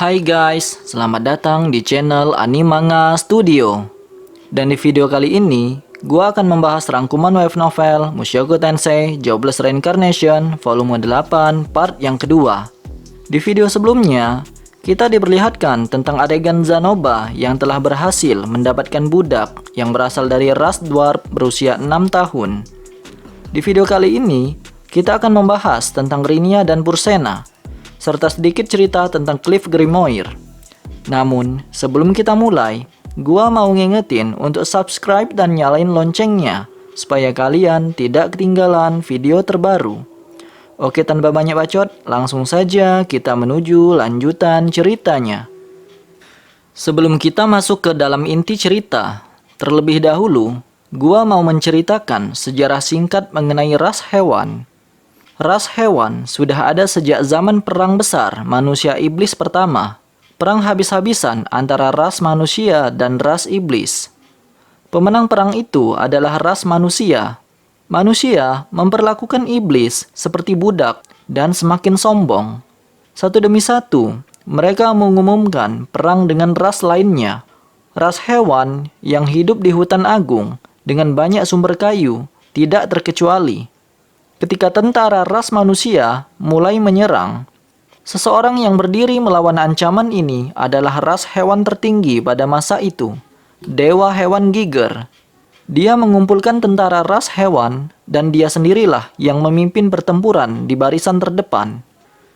Hai guys, selamat datang di channel Animanga Studio. Dan di video kali ini, gua akan membahas rangkuman wave novel Mushoku Tensei Jobless Reincarnation volume 8 part yang kedua. Di video sebelumnya, kita diperlihatkan tentang adegan Zanoba yang telah berhasil mendapatkan budak yang berasal dari ras dwarf berusia 6 tahun. Di video kali ini, kita akan membahas tentang Rinia dan Pursena, serta sedikit cerita tentang Cliff Grimoire. Namun, sebelum kita mulai, gua mau ngingetin untuk subscribe dan nyalain loncengnya, supaya kalian tidak ketinggalan video terbaru. Oke, tanpa banyak bacot, langsung saja kita menuju lanjutan ceritanya. Sebelum kita masuk ke dalam inti cerita, terlebih dahulu, gua mau menceritakan sejarah singkat mengenai ras hewan. Ras hewan sudah ada sejak zaman perang besar manusia iblis pertama. Perang habis-habisan antara ras manusia dan ras iblis. Pemenang perang itu adalah ras manusia. Manusia memperlakukan iblis seperti budak dan semakin sombong. Satu demi satu, mereka mengumumkan perang dengan ras lainnya. Ras hewan yang hidup di hutan agung dengan banyak sumber kayu tidak terkecuali. Ketika tentara ras manusia mulai menyerang, seseorang yang berdiri melawan ancaman ini adalah ras hewan tertinggi pada masa itu, Dewa Hewan Giger. Dia mengumpulkan tentara ras hewan dan dia sendirilah yang memimpin pertempuran di barisan terdepan.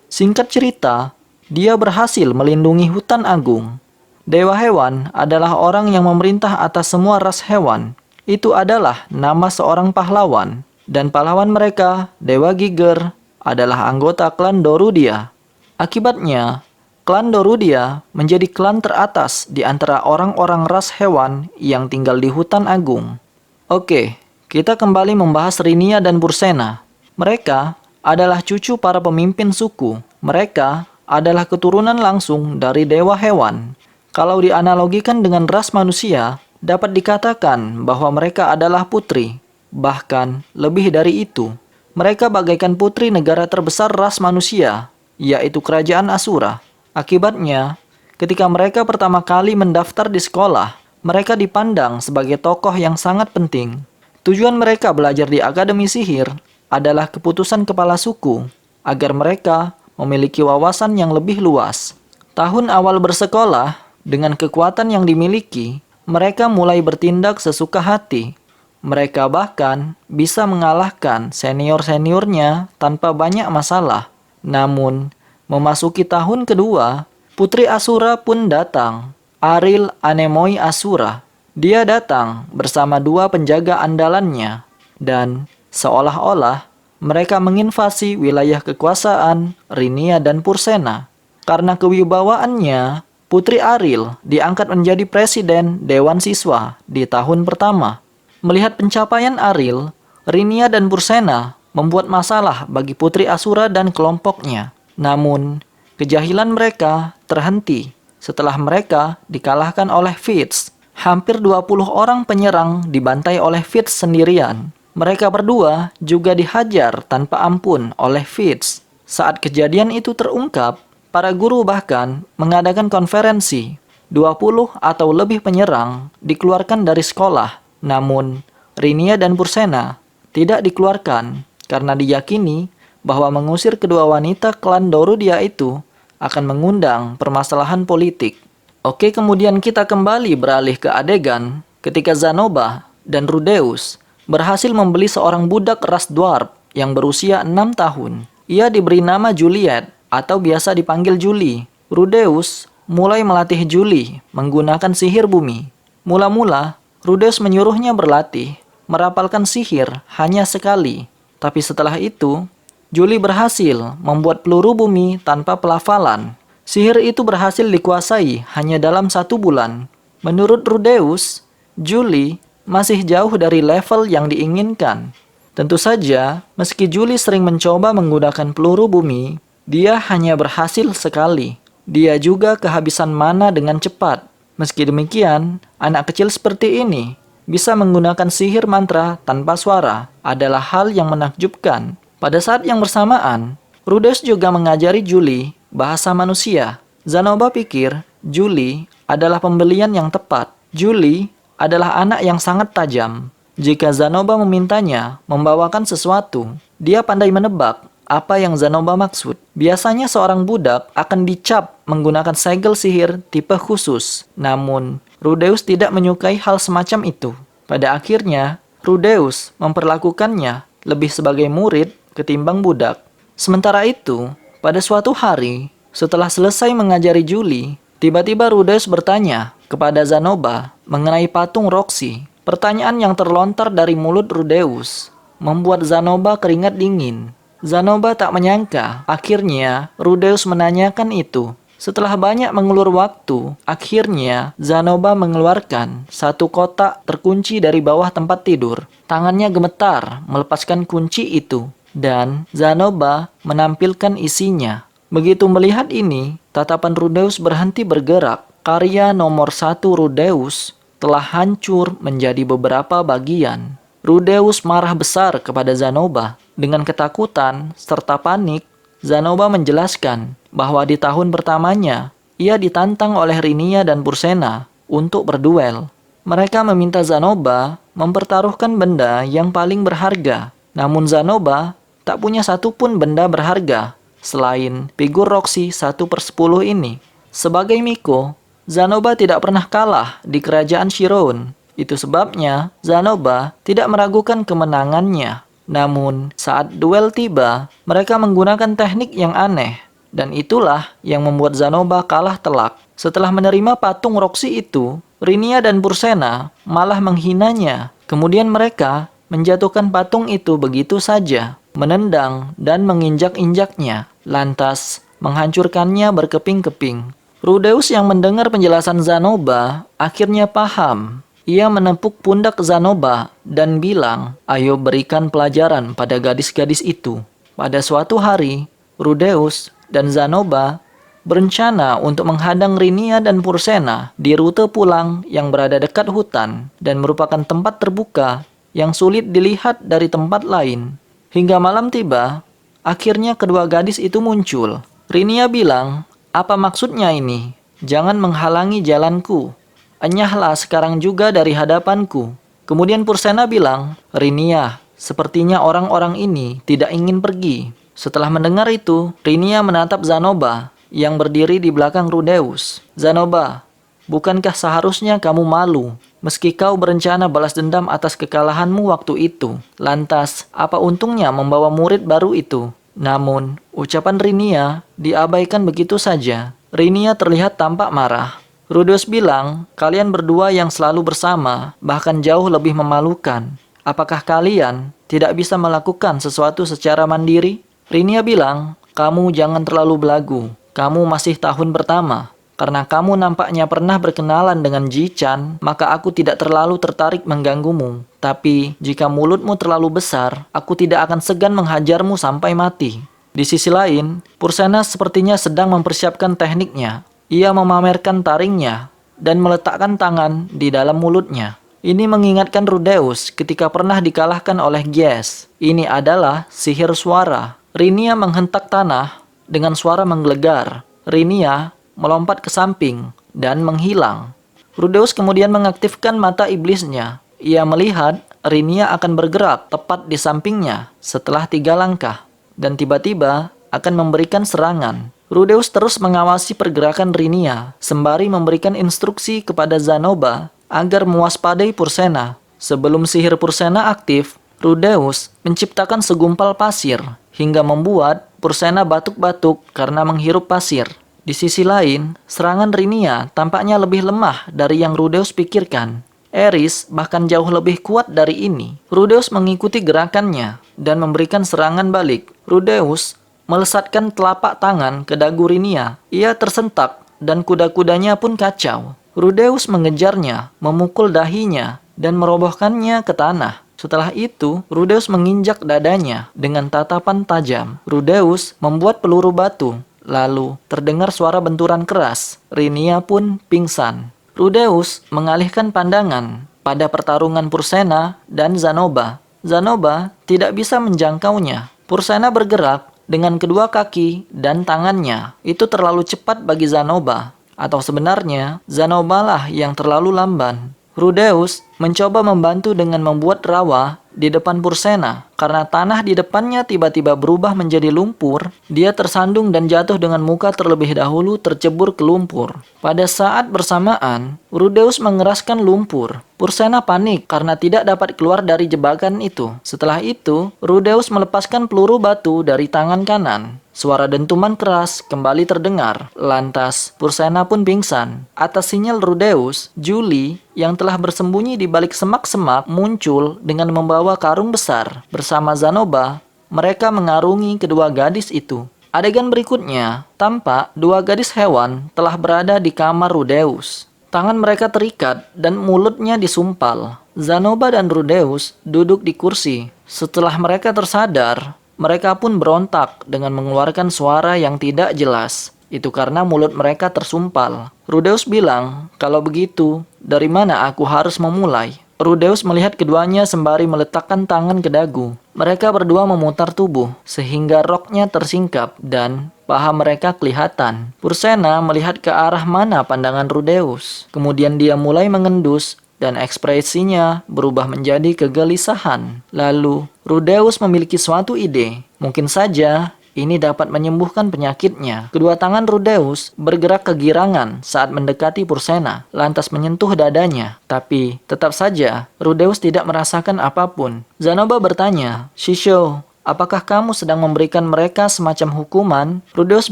Singkat cerita, dia berhasil melindungi hutan agung. Dewa Hewan adalah orang yang memerintah atas semua ras hewan. Itu adalah nama seorang pahlawan. Dan pahlawan mereka, Dewa Giger, adalah anggota klan Dorudia. Akibatnya, klan Dorudia menjadi klan teratas di antara orang-orang ras hewan yang tinggal di hutan agung. Oke, kita kembali membahas Rinia dan Pursena. Mereka adalah cucu para pemimpin suku. Mereka adalah keturunan langsung dari Dewa Hewan. Kalau dianalogikan dengan ras manusia, dapat dikatakan bahwa mereka adalah putri. Bahkan lebih dari itu, mereka bagaikan putri negara terbesar ras manusia, yaitu Kerajaan Asura. Akibatnya, ketika mereka pertama kali mendaftar di sekolah, mereka dipandang sebagai tokoh yang sangat penting. Tujuan mereka belajar di Akademi Sihir adalah keputusan kepala suku, agar mereka memiliki wawasan yang lebih luas. Tahun awal bersekolah, dengan kekuatan yang dimiliki, mereka mulai bertindak sesuka hati. Mereka bahkan bisa mengalahkan senior-seniornya tanpa banyak masalah. Namun, memasuki tahun kedua, Putri Asura pun datang. Aril Anemoi Asura. Dia datang bersama dua penjaga andalannya. Dan seolah-olah mereka menginvasi wilayah kekuasaan Rinia dan Pursena. Karena kewibawaannya, Putri Aril diangkat menjadi presiden Dewan Siswa di tahun pertama. Melihat pencapaian Aril, Rinia dan Pursena membuat masalah bagi Putri Asura dan kelompoknya. Namun, kejahilan mereka terhenti setelah mereka dikalahkan oleh Fitz. Hampir 20 orang penyerang dibantai oleh Fitz sendirian. Mereka berdua juga dihajar tanpa ampun oleh Fitz. Saat kejadian itu terungkap, para guru bahkan mengadakan konferensi. 20 atau lebih penyerang dikeluarkan dari sekolah. Namun, Rinia dan Pursena tidak dikeluarkan karena diyakini bahwa mengusir kedua wanita klan Dorudia itu akan mengundang permasalahan politik. Oke, kemudian kita kembali beralih ke adegan ketika Zanoba dan Rudeus berhasil membeli seorang budak ras dwarf yang berusia 6 tahun. Ia diberi nama Juliet atau biasa dipanggil Julie. Rudeus mulai melatih Julie menggunakan sihir bumi. Mula-mula, Rudeus menyuruhnya berlatih, merapalkan sihir hanya sekali. Tapi setelah itu, Julie berhasil membuat peluru bumi tanpa pelafalan. Sihir itu berhasil dikuasai hanya dalam 1 bulan. Menurut Rudeus, Julie masih jauh dari level yang diinginkan. Tentu saja, meski Julie sering mencoba menggunakan peluru bumi, dia hanya berhasil sekali. Dia juga kehabisan mana dengan cepat. Meski demikian, anak kecil seperti ini bisa menggunakan sihir mantra tanpa suara adalah hal yang menakjubkan. Pada saat yang bersamaan, Rudeus juga mengajari Julie bahasa manusia. Zanoba pikir Julie adalah pembelian yang tepat. Julie adalah anak yang sangat tajam. Jika Zanoba memintanya membawakan sesuatu, dia pandai menebak apa yang Zanoba maksud. Biasanya seorang budak akan dicap menggunakan segel sihir tipe khusus. Namun, Rudeus tidak menyukai hal semacam itu. Pada akhirnya, Rudeus memperlakukannya lebih sebagai murid ketimbang budak. Sementara itu, pada suatu hari, setelah selesai mengajari Julie, tiba-tiba Rudeus bertanya kepada Zanoba mengenai patung Roxy. Pertanyaan yang terlontar dari mulut Rudeus membuat Zanoba keringat dingin. Zanoba tak menyangka, akhirnya Rudeus menanyakan itu. Setelah banyak mengulur waktu, akhirnya Zanoba mengeluarkan satu kotak terkunci dari bawah tempat tidur. Tangannya gemetar melepaskan kunci itu, dan Zanoba menampilkan isinya. Begitu melihat ini, tatapan Rudeus berhenti bergerak. Karya nomor 1 Rudeus telah hancur menjadi beberapa bagian. Rudeus marah besar kepada Zanoba. Dengan ketakutan serta panik, Zanoba menjelaskan bahwa di tahun pertamanya, ia ditantang oleh Rinia dan Pursena untuk berduel. Mereka meminta Zanoba mempertaruhkan benda yang paling berharga. Namun Zanoba tak punya satupun benda berharga selain figur Roxy 1/10 ini. Sebagai Miko, Zanoba tidak pernah kalah di kerajaan Chiron. Itu sebabnya Zanoba tidak meragukan kemenangannya. Namun, saat duel tiba, mereka menggunakan teknik yang aneh. Dan itulah yang membuat Zanoba kalah telak. Setelah menerima patung Roxy itu, Rinia dan Pursena malah menghinanya. Kemudian mereka menjatuhkan patung itu begitu saja, menendang dan menginjak-injaknya, lantas menghancurkannya berkeping-keping. Rudeus yang mendengar penjelasan Zanoba akhirnya paham. Ia menepuk pundak Zanoba dan bilang, "Ayo berikan pelajaran pada gadis-gadis itu." Pada suatu hari, Rudeus dan Zanoba berencana untuk menghadang Rinia dan Pursena di rute pulang yang berada dekat hutan dan merupakan tempat terbuka yang sulit dilihat dari tempat lain. Hingga malam tiba, akhirnya kedua gadis itu muncul. Rinia bilang, "Apa maksudnya ini? Jangan menghalangi jalanku. Enyahlah sekarang juga dari hadapanku." Kemudian Pursena bilang, "Rinia, sepertinya orang-orang ini tidak ingin pergi." Setelah mendengar itu, Rinia menatap Zanoba yang berdiri di belakang Rudeus. "Zanoba, bukankah seharusnya kamu malu meski kau berencana balas dendam atas kekalahanmu waktu itu? Lantas, apa untungnya membawa murid baru itu?" Namun, ucapan Rinia diabaikan begitu saja. Rinia terlihat tampak marah. Rudeus bilang, "Kalian berdua yang selalu bersama, bahkan jauh lebih memalukan. Apakah kalian tidak bisa melakukan sesuatu secara mandiri?" Rinia bilang, "Kamu jangan terlalu belagu. Kamu masih tahun pertama. Karena kamu nampaknya pernah berkenalan dengan Ji-chan, maka aku tidak terlalu tertarik mengganggumu. Tapi, jika mulutmu terlalu besar, aku tidak akan segan menghajarmu sampai mati." Di sisi lain, Pursena sepertinya sedang mempersiapkan tekniknya. Ia memamerkan taringnya dan meletakkan tangan di dalam mulutnya. Ini mengingatkan Rudeus ketika pernah dikalahkan oleh Gies. Ini adalah sihir suara. Rinia menghentak tanah dengan suara menggelegar. Rinia melompat ke samping dan menghilang. Rudeus kemudian mengaktifkan mata iblisnya. Ia melihat Rinia akan bergerak tepat di sampingnya setelah 3 langkah dan tiba-tiba akan memberikan serangan. Rudeus terus mengawasi pergerakan Rinia sembari memberikan instruksi kepada Zanoba agar mewaspadai Pursena. Sebelum sihir Pursena aktif, Rudeus menciptakan segumpal pasir hingga membuat Pursena batuk-batuk karena menghirup pasir. Di sisi lain, serangan Rinia tampaknya lebih lemah dari yang Rudeus pikirkan. Eris bahkan jauh lebih kuat dari ini. Rudeus mengikuti gerakannya dan memberikan serangan balik. Rudeus melesatkan telapak tangan ke dagu Rinia. Ia tersentak dan kuda-kudanya pun kacau. Rudeus mengejarnya, memukul dahinya, dan merobohkannya ke tanah. Setelah itu, Rudeus menginjak dadanya dengan tatapan tajam. Rudeus membuat peluru batu. Lalu, terdengar suara benturan keras. Rinia pun pingsan. Rudeus mengalihkan pandangan pada pertarungan Pursena dan Zanoba. Zanoba tidak bisa menjangkaunya. Pursena bergerak dengan kedua kaki dan tangannya. Itu terlalu cepat bagi Zanoba. Atau sebenarnya, Zanoba lah yang terlalu lamban. Rudeus mencoba membantu dengan membuat rawa di depan Pursena. Karena tanah di depannya tiba-tiba berubah menjadi lumpur, dia tersandung dan jatuh dengan muka terlebih dahulu tercebur ke lumpur. Pada saat bersamaan, Rudeus mengeraskan lumpur. Pursena panik karena tidak dapat keluar dari jebakan itu. Setelah itu, Rudeus melepaskan peluru batu dari tangan kanan. Suara dentuman keras kembali terdengar. Lantas, Pursena pun pingsan. Atas sinyal Rudeus, Julie yang telah bersembunyi di balik semak-semak muncul dengan membawa karung besar. Bersama Zanoba, mereka mengarungi kedua gadis itu. Adegan berikutnya, tampak dua gadis hewan telah berada di kamar Rudeus. Tangan mereka terikat dan mulutnya disumpal. Zanoba dan Rudeus duduk di kursi. Setelah mereka tersadar, mereka pun berontak dengan mengeluarkan suara yang tidak jelas. Itu karena mulut mereka tersumpal. Rudeus bilang, "Kalau begitu, dari mana aku harus memulai?" Rudeus melihat keduanya sembari meletakkan tangan ke dagu. Mereka berdua memutar tubuh, sehingga roknya tersingkap dan paha mereka kelihatan. Pursena melihat ke arah mana pandangan Rudeus. Kemudian dia mulai mengendus dan ekspresinya berubah menjadi kegelisahan. Lalu, Rudeus memiliki suatu ide. Mungkin saja ini dapat menyembuhkan penyakitnya. Kedua tangan Rudeus bergerak kegirangan saat mendekati Pursena, lantas menyentuh dadanya. Tapi, tetap saja, Rudeus tidak merasakan apapun. Zanoba bertanya, "Shisho, apakah kamu sedang memberikan mereka semacam hukuman?" Rudeus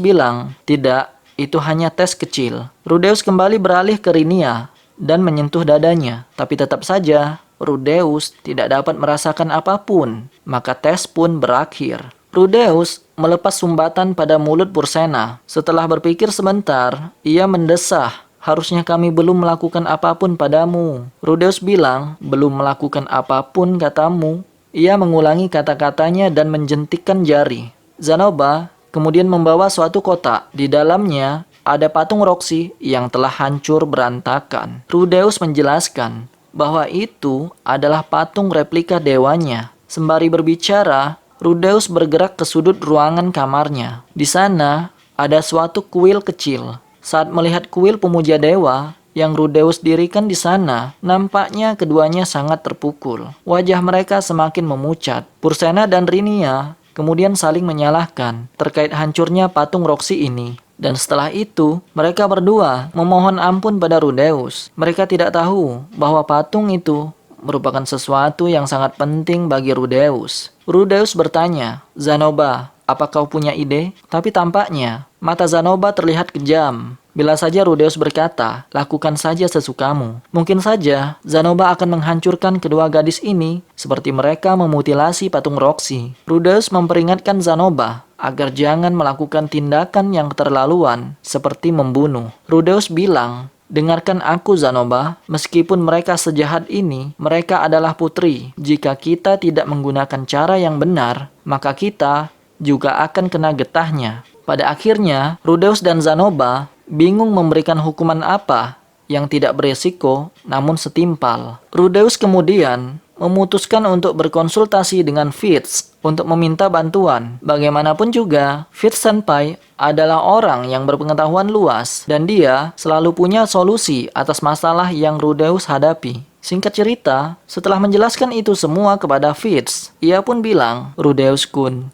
bilang, "Tidak, itu hanya tes kecil." Rudeus kembali beralih ke Rinia dan menyentuh dadanya. Tapi tetap saja, Rudeus tidak dapat merasakan apapun. Maka tes pun berakhir. Rudeus melepas sumbatan pada mulut Pursena. Setelah berpikir sebentar, ia mendesah, "Harusnya kami belum melakukan apapun padamu." Rudeus bilang, "Belum melakukan apapun katamu?" Ia mengulangi kata-katanya dan menjentikkan jari. Zanoba kemudian membawa suatu kotak. Di dalamnya ada patung Roxy yang telah hancur berantakan. Rudeus menjelaskan bahwa itu adalah patung replika dewanya. Sembari berbicara, Rudeus bergerak ke sudut ruangan kamarnya. Di sana ada suatu kuil kecil. Saat melihat kuil pemuja dewa yang Rudeus dirikan di sana, nampaknya keduanya sangat terpukul. Wajah mereka semakin memucat. Pursena dan Rinia kemudian saling menyalahkan terkait hancurnya patung Roxy ini. Dan setelah itu, mereka berdua memohon ampun pada Rudeus. Mereka tidak tahu bahwa patung itu merupakan sesuatu yang sangat penting bagi Rudeus. Rudeus bertanya, "Zanoba, apa kau punya ide?" Tapi tampaknya, mata Zanoba terlihat kejam. Bila saja Rudeus berkata, "Lakukan saja sesukamu." Mungkin saja, Zanoba akan menghancurkan kedua gadis ini seperti mereka memutilasi patung Roxy. Rudeus memperingatkan Zanoba agar jangan melakukan tindakan yang keterlaluan seperti membunuh. Rudeus bilang, "Dengarkan aku Zanoba, meskipun mereka sejahat ini, mereka adalah putri. Jika kita tidak menggunakan cara yang benar, maka kita juga akan kena getahnya." Pada akhirnya, Rudeus dan Zanoba bingung memberikan hukuman apa yang tidak beresiko namun setimpal. Rudeus kemudian memutuskan untuk berkonsultasi dengan Fitz untuk meminta bantuan. Bagaimanapun juga, Fitz Senpai adalah orang yang berpengetahuan luas dan dia selalu punya solusi atas masalah yang Rudeus hadapi. Singkat cerita, setelah menjelaskan itu semua kepada Fitz, ia pun bilang, "Rudeus-kun,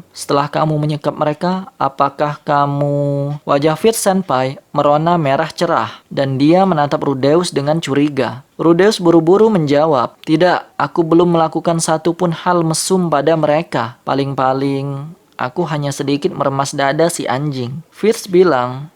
setelah kamu menyekap mereka, apakah kamu..." Wajah Fitz Senpai merona merah cerah, dan dia menatap Rudeus dengan curiga. Rudeus buru-buru menjawab, "Tidak, aku belum melakukan satu pun hal mesum pada mereka. Paling-paling, aku hanya sedikit meremas dada si anjing." Fitz bilang,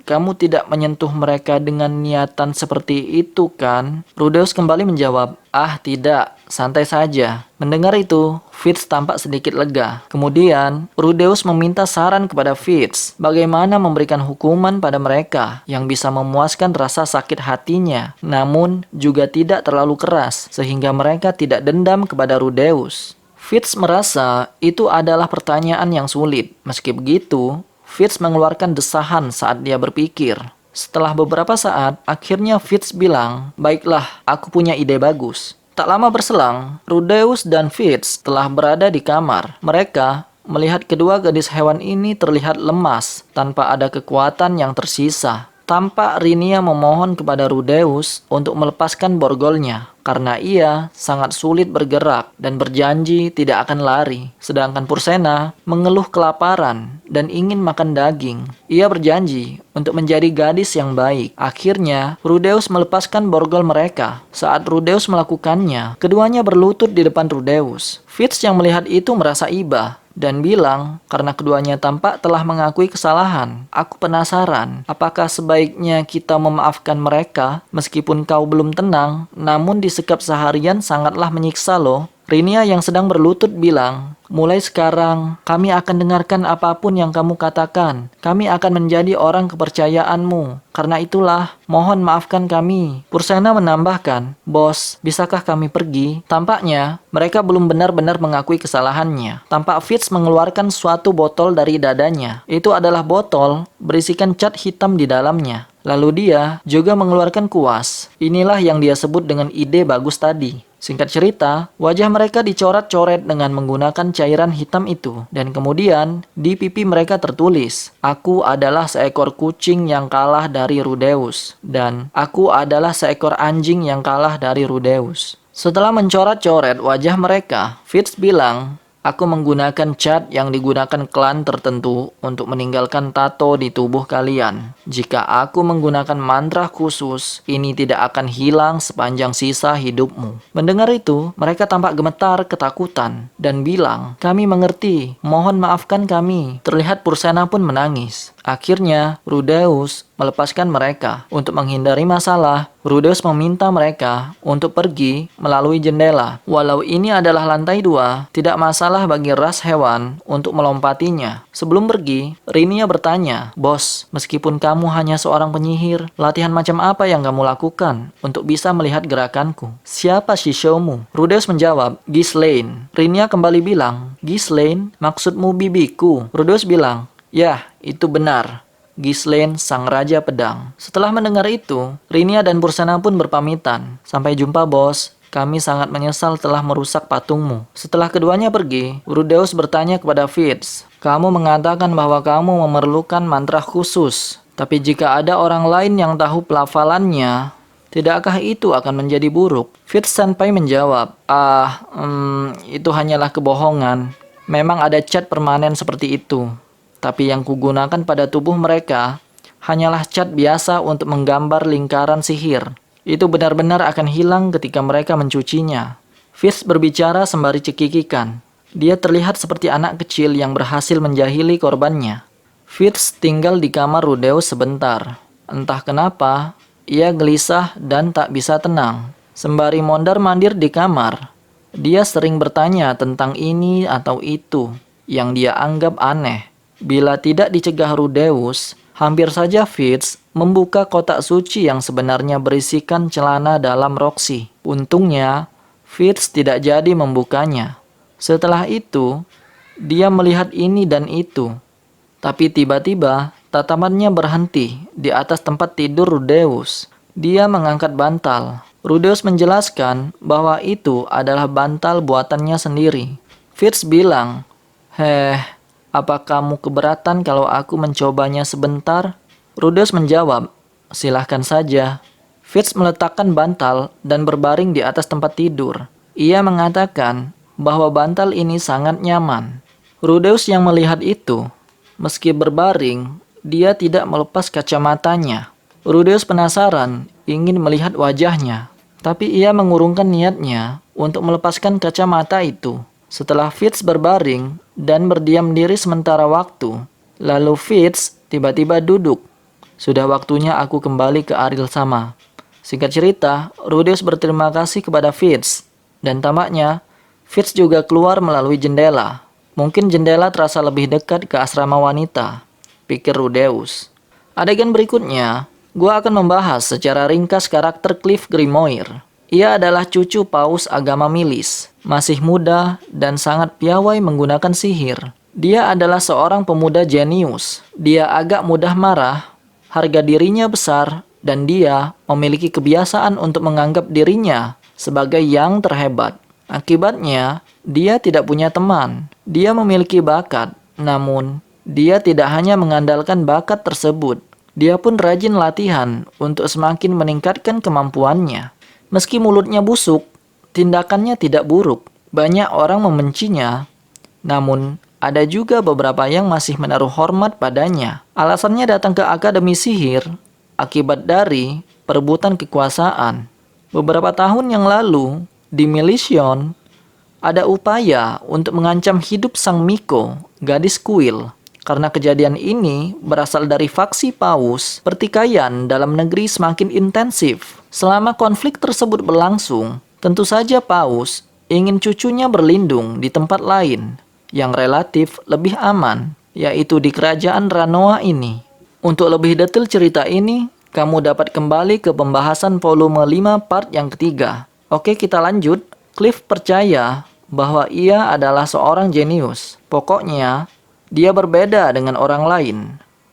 "Kamu tidak menyentuh mereka dengan niatan seperti itu kan?" Rudeus kembali menjawab, "Ah tidak, santai saja." Mendengar itu, Fitz tampak sedikit lega. Kemudian, Rudeus meminta saran kepada Fitz bagaimana memberikan hukuman pada mereka yang bisa memuaskan rasa sakit hatinya, namun juga tidak terlalu keras sehingga mereka tidak dendam kepada Rudeus. Fitz merasa itu adalah pertanyaan yang sulit. Meski begitu, Fitz mengeluarkan desahan saat dia berpikir. Setelah beberapa saat, akhirnya Fitz bilang, "Baiklah, aku punya ide bagus." Tak lama berselang, Rudeus dan Fitz telah berada di kamar. Mereka melihat kedua gadis hewan ini terlihat lemas, tanpa ada kekuatan yang tersisa. Tampak Rinia memohon kepada Rudeus untuk melepaskan borgolnya, karena ia sangat sulit bergerak dan berjanji tidak akan lari. Sedangkan Pursena mengeluh kelaparan dan ingin makan daging. Ia berjanji untuk menjadi gadis yang baik. Akhirnya, Rudeus melepaskan borgol mereka. Saat Rudeus melakukannya, keduanya berlutut di depan Rudeus. Fitz yang melihat itu merasa iba dan bilang, karena keduanya tampak telah mengakui kesalahan. Aku penasaran, apakah sebaiknya kita memaafkan mereka meskipun kau belum tenang, namun disekap seharian sangatlah menyiksa loh. Rinia yang sedang berlutut bilang, mulai sekarang kami akan dengarkan apapun yang kamu katakan. Kami akan menjadi orang kepercayaanmu. Karena itulah, mohon maafkan kami. Pursena menambahkan, bos, bisakah kami pergi? Tampaknya, mereka belum benar-benar mengakui kesalahannya. Tampak Fitz mengeluarkan suatu botol dari dadanya. Itu adalah botol berisikan cat hitam di dalamnya. Lalu dia juga mengeluarkan kuas. Inilah yang dia sebut dengan ide bagus tadi. Singkat cerita, wajah mereka dicoret-coret dengan menggunakan cairan hitam itu. Dan kemudian, di pipi mereka tertulis, aku adalah seekor kucing yang kalah dari Rudeus. Dan aku adalah seekor anjing yang kalah dari Rudeus. Setelah mencoret-coret wajah mereka, Fitz bilang, aku menggunakan cat yang digunakan klan tertentu untuk meninggalkan tato di tubuh kalian. Jika aku menggunakan mantra khusus, ini tidak akan hilang sepanjang sisa hidupmu. Mendengar itu, mereka tampak gemetar ketakutan dan bilang, kami mengerti, mohon maafkan kami. Terlihat Pursena pun menangis. Akhirnya, Rudeus melepaskan mereka. Untuk menghindari masalah, Rudeus meminta mereka untuk pergi melalui jendela. Walau ini adalah lantai 2, tidak masalah bagi ras hewan untuk melompatinya. Sebelum pergi, Rinia bertanya, bos, meskipun kamu hanya seorang penyihir, latihan macam apa yang kamu lakukan untuk bisa melihat gerakanku? Siapa Shishomu? Rudeus menjawab, Ghislaine. Rinia kembali bilang, Ghislaine, maksudmu bibiku? Rudeus bilang, ya, itu benar. Ghislaine, sang raja pedang. Setelah mendengar itu, Rinia dan Pursena pun berpamitan. Sampai jumpa bos, kami sangat menyesal telah merusak patungmu. Setelah keduanya pergi, Rudeus bertanya kepada Fitz, kamu mengatakan bahwa kamu memerlukan mantra khusus. Tapi jika ada orang lain yang tahu pelafalannya, tidakkah itu akan menjadi buruk? Fitz Senpai menjawab, itu hanyalah kebohongan. Memang ada cat permanen seperti itu. Tapi yang kugunakan pada tubuh mereka hanyalah cat biasa untuk menggambar lingkaran sihir. Itu benar-benar akan hilang ketika mereka mencucinya. Fitz berbicara sembari cekikikan. Dia terlihat seperti anak kecil yang berhasil menjahili korbannya. Fitz tinggal di kamar Rudeus sebentar. Entah kenapa, ia gelisah dan tak bisa tenang. Sembari mondar-mandir di kamar, dia sering bertanya tentang ini atau itu yang dia anggap aneh. Bila tidak dicegah Rudeus, hampir saja Fitz membuka kotak suci yang sebenarnya berisikan celana dalam Roxy. Untungnya, Fitz tidak jadi membukanya. Setelah itu, dia melihat ini dan itu. Tapi tiba-tiba, tatapannya berhenti di atas tempat tidur Rudeus. Dia mengangkat bantal. Rudeus menjelaskan bahwa itu adalah bantal buatannya sendiri. Fitz bilang, apa kamu keberatan kalau aku mencobanya sebentar? Rudeus menjawab, silahkan saja. Fitz meletakkan bantal dan berbaring di atas tempat tidur. Ia mengatakan bahwa bantal ini sangat nyaman. Rudeus yang melihat itu, meski berbaring, dia tidak melepas kacamatanya. Rudeus penasaran, ingin melihat wajahnya. Tapi ia mengurungkan niatnya untuk melepaskan kacamata itu. Setelah Fitz berbaring dan berdiam diri sementara waktu, lalu Fitz tiba-tiba duduk. Sudah waktunya aku kembali ke Aril Sama. Singkat cerita, Rudeus berterima kasih kepada Fitz. Dan tampaknya, Fitz juga keluar melalui jendela. Mungkin jendela terasa lebih dekat ke asrama wanita, pikir Rudeus. Adegan berikutnya, gua akan membahas secara ringkas karakter Cliff Grimoire. Ia adalah cucu paus agama milis, masih muda dan sangat piawai menggunakan sihir. Dia adalah seorang pemuda jenius. Dia agak mudah marah, harga dirinya besar, dan dia memiliki kebiasaan untuk menganggap dirinya sebagai yang terhebat. Akibatnya, dia tidak punya teman. Dia memiliki bakat, namun dia tidak hanya mengandalkan bakat tersebut. Dia pun rajin latihan untuk semakin meningkatkan kemampuannya. Meski mulutnya busuk, tindakannya tidak buruk. Banyak orang membencinya, namun ada juga beberapa yang masih menaruh hormat padanya. Alasannya datang ke Akademi Sihir akibat dari perebutan kekuasaan. Beberapa tahun yang lalu, di Milesione, ada upaya untuk mengancam hidup sang Miko, gadis kuil. Karena kejadian ini berasal dari faksi paus, pertikaian dalam negeri semakin intensif. Selama konflik tersebut berlangsung, tentu saja paus ingin cucunya berlindung di tempat lain yang relatif lebih aman, yaitu di kerajaan Ranoa ini. Untuk lebih detail cerita ini, kamu dapat kembali ke pembahasan volume 5 part yang ketiga. Oke, kita lanjut. Cliff percaya bahwa ia adalah seorang jenius. Pokoknya, dia berbeda dengan orang lain.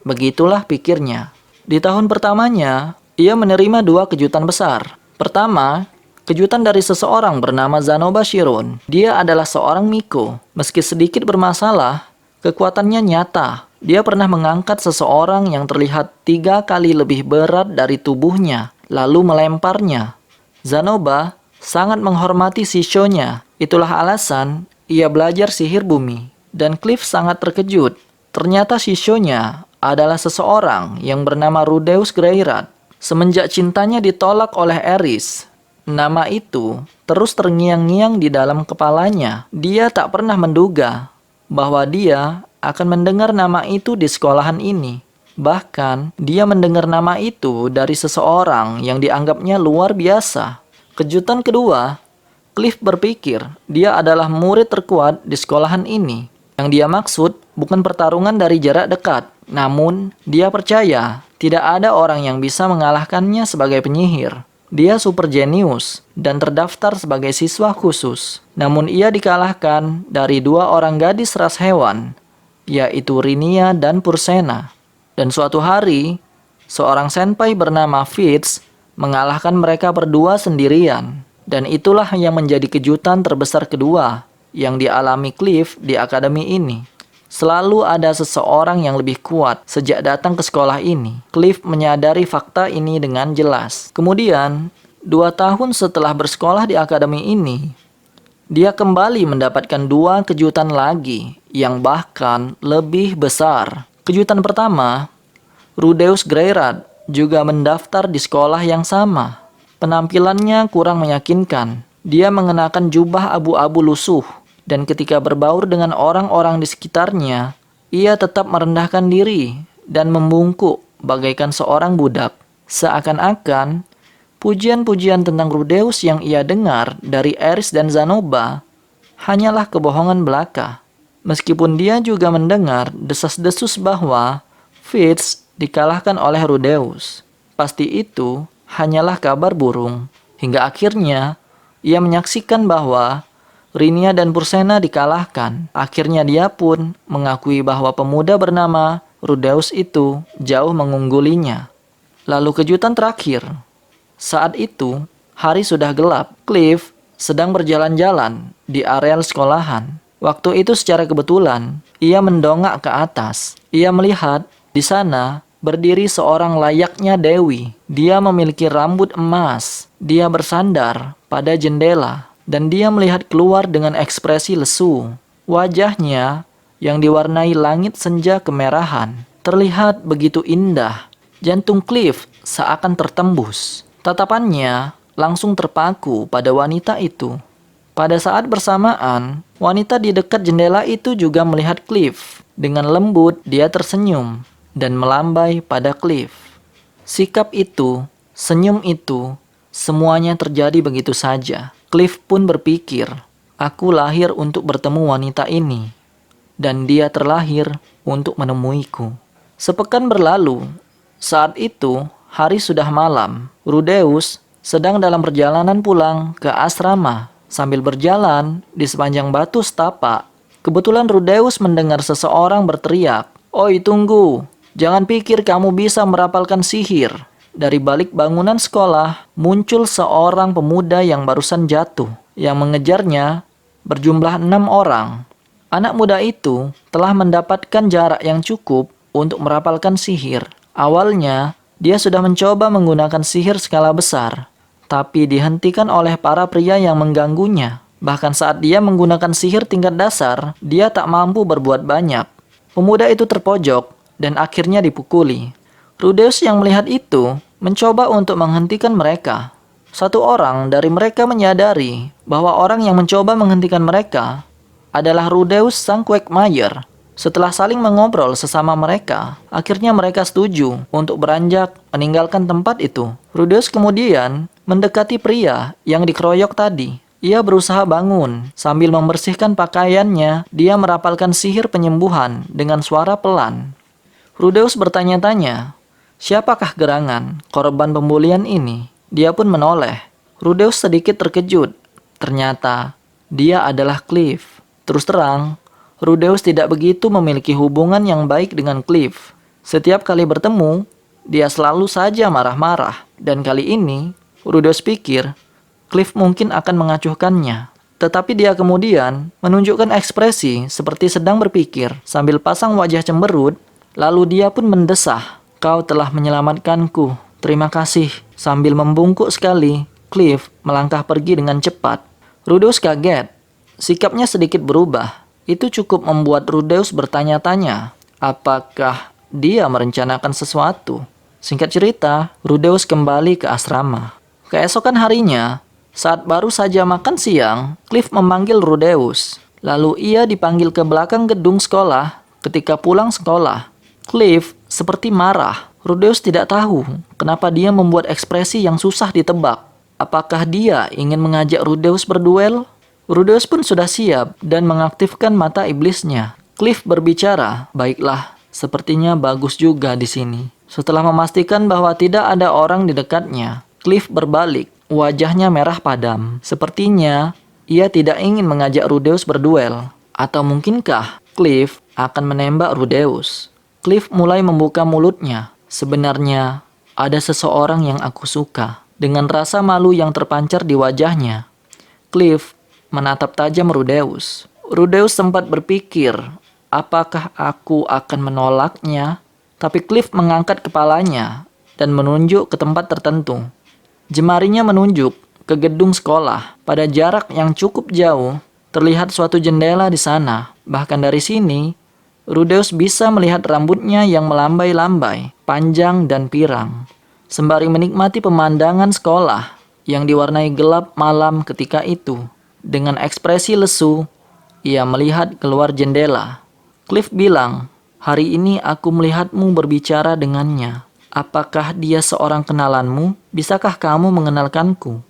Begitulah pikirnya. Di tahun pertamanya, ia menerima 2 kejutan besar. Pertama, kejutan dari seseorang bernama Zanoba Shiron. Dia adalah seorang Miko. Meski sedikit bermasalah, kekuatannya nyata. Dia pernah mengangkat seseorang yang terlihat 3 kali lebih berat dari tubuhnya, lalu melemparnya. Zanoba sangat menghormati sishonya. Itulah alasan ia belajar sihir bumi. Dan Cliff sangat terkejut. Ternyata sishonya adalah seseorang yang bernama Rudeus Greyrat. Semenjak cintanya ditolak oleh Eris, nama itu terus terngiang-ngiang di dalam kepalanya. Dia tak pernah menduga bahwa dia akan mendengar nama itu di sekolahan ini. Bahkan, dia mendengar nama itu dari seseorang yang dianggapnya luar biasa. Kejutan kedua, Cliff berpikir dia adalah murid terkuat di sekolahan ini. Yang dia maksud bukan pertarungan dari jarak dekat, namun dia percaya tidak ada orang yang bisa mengalahkannya sebagai penyihir. Dia super jenius dan terdaftar sebagai siswa khusus. Namun ia dikalahkan dari 2 orang gadis ras hewan, yaitu Rinia dan Pursena. Dan suatu hari, seorang senpai bernama Fitz mengalahkan mereka berdua sendirian. Dan itulah yang menjadi kejutan terbesar kedua yang dialami Cliff di akademi ini. Selalu ada seseorang yang lebih kuat sejak datang ke sekolah ini. Cliff menyadari fakta ini dengan jelas. Kemudian, 2 tahun setelah bersekolah di akademi ini, dia kembali mendapatkan 2 kejutan lagi yang bahkan lebih besar. Kejutan pertama, Rudeus Greyrat juga mendaftar di sekolah yang sama. Penampilannya kurang meyakinkan. Dia mengenakan jubah abu-abu lusuh. Dan ketika berbaur dengan orang-orang di sekitarnya, ia tetap merendahkan diri dan membungkuk bagaikan seorang budak. Seakan-akan, pujian-pujian tentang Rudeus yang ia dengar dari Eris dan Zanoba hanyalah kebohongan belaka. Meskipun dia juga mendengar desas-desus bahwa Fitz dikalahkan oleh Rudeus. Pasti itu hanyalah kabar burung. Hingga akhirnya, ia menyaksikan bahwa Rinia dan Pursena dikalahkan. Akhirnya dia pun mengakui bahwa pemuda bernama Rudeus itu jauh mengunggulinya. Lalu kejutan terakhir. Saat itu, hari sudah gelap. Cliff sedang berjalan-jalan di areal sekolahan. Waktu itu secara kebetulan, ia mendongak ke atas. Ia melihat di sana berdiri seorang layaknya dewi. Dia memiliki rambut emas. Dia bersandar pada jendela. Dan dia melihat keluar dengan ekspresi lesu. Wajahnya yang diwarnai langit senja kemerahan terlihat begitu indah. Jantung Cliff seakan tertembus. Tatapannya langsung terpaku pada wanita itu. Pada saat bersamaan, wanita di dekat jendela itu juga melihat Cliff. Dengan lembut, dia tersenyum dan melambai pada Cliff. Sikap itu, senyum itu, semuanya terjadi begitu saja. Cliff pun berpikir, aku lahir untuk bertemu wanita ini, dan dia terlahir untuk menemuiku. Sepekan berlalu, saat itu hari sudah malam. Rudeus sedang dalam perjalanan pulang ke asrama. Sambil berjalan di sepanjang batu setapak, kebetulan Rudeus mendengar seseorang berteriak, "Oi, tunggu! Jangan pikir kamu bisa merapalkan sihir." Dari balik bangunan sekolah, muncul seorang pemuda yang barusan jatuh. yang mengejarnya berjumlah 6 orang. Anak muda itu telah mendapatkan jarak yang cukup untuk merapalkan sihir. Awalnya, dia sudah mencoba menggunakan sihir skala besar, tapi dihentikan oleh para pria yang mengganggunya. Bahkan saat dia menggunakan sihir tingkat dasar, dia tak mampu berbuat banyak. Pemuda itu terpojok dan akhirnya dipukuli. Rudeus yang melihat itu mencoba untuk menghentikan mereka. Satu orang dari mereka menyadari bahwa orang yang mencoba menghentikan mereka adalah Rudeus sang Quagmire. Setelah saling mengobrol sesama mereka, akhirnya mereka setuju untuk beranjak meninggalkan tempat itu. Rudeus kemudian mendekati pria yang dikeroyok tadi. Ia berusaha bangun. Sambil membersihkan pakaiannya, dia merapalkan sihir penyembuhan dengan suara pelan. Rudeus bertanya-tanya, siapakah gerangan korban pembulian ini? Dia pun menoleh. Rudeus sedikit terkejut. Ternyata, dia adalah Cliff. Terus terang, Rudeus tidak begitu memiliki hubungan yang baik dengan Cliff. Setiap kali bertemu, dia selalu saja marah-marah. Dan kali ini, Rudeus pikir, Cliff mungkin akan mengacuhkannya. Tetapi dia kemudian menunjukkan ekspresi seperti sedang berpikir sambil pasang wajah cemberut. Lalu dia pun mendesah, "Kau telah menyelamatkanku. Terima kasih." Sambil membungkuk sekali, Cliff melangkah pergi dengan cepat. Rudeus kaget. Sikapnya sedikit berubah. Itu cukup membuat Rudeus bertanya-tanya, apakah dia merencanakan sesuatu? Singkat cerita, Rudeus kembali ke asrama. Keesokan harinya, saat baru saja makan siang, Cliff memanggil Rudeus. Lalu ia dipanggil ke belakang gedung sekolah. Ketika pulang sekolah, Cliff seperti marah. Rudeus tidak tahu kenapa dia membuat ekspresi yang susah ditebak. Apakah dia ingin mengajak Rudeus berduel? Rudeus pun sudah siap dan mengaktifkan mata iblisnya. Cliff berbicara, "Baiklah, sepertinya bagus juga di sini." Setelah memastikan bahwa tidak ada orang di dekatnya, Cliff berbalik. Wajahnya merah padam. Sepertinya ia tidak ingin mengajak Rudeus berduel. Atau mungkinkah Cliff akan menembak Rudeus? Cliff mulai membuka mulutnya. "Sebenarnya ada seseorang yang aku suka." Dengan rasa malu yang terpancar di wajahnya, Cliff menatap tajam Rudeus. Rudeus sempat berpikir, apakah aku akan menolaknya? Tapi Cliff mengangkat kepalanya dan menunjuk ke tempat tertentu. Jemarinya menunjuk ke gedung sekolah. Pada jarak yang cukup jauh, terlihat suatu jendela di sana. Bahkan dari sini, Rudeus bisa melihat rambutnya yang melambai-lambai, panjang dan pirang. Sembari menikmati pemandangan sekolah yang diwarnai gelap malam ketika itu. Dengan ekspresi lesu, ia melihat keluar jendela. Cliff bilang, "Hari ini aku melihatmu berbicara dengannya. Apakah dia seorang kenalanmu? Bisakah kamu mengenalkanku?"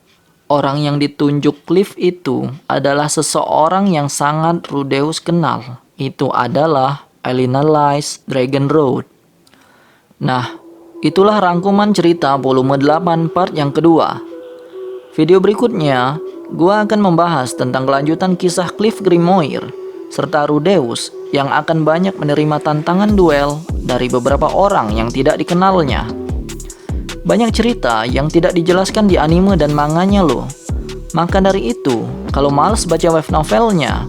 Orang yang ditunjuk Cliff itu adalah seseorang yang sangat Rudeus kenal. Itu adalah Elena Lies Dragonroad. Nah, itulah rangkuman cerita volume 8 part yang kedua. Video berikutnya, gua akan membahas tentang kelanjutan kisah Cliff Grimoire serta Rudeus yang akan banyak menerima tantangan duel dari beberapa orang yang tidak dikenalnya. Banyak cerita yang tidak dijelaskan di anime dan manganya loh. Maka dari itu, kalau males baca web novelnya,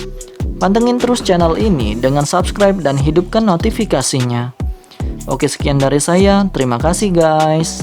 pantengin terus channel ini dengan subscribe dan hidupkan notifikasinya. Oke, sekian dari saya. Terima kasih guys.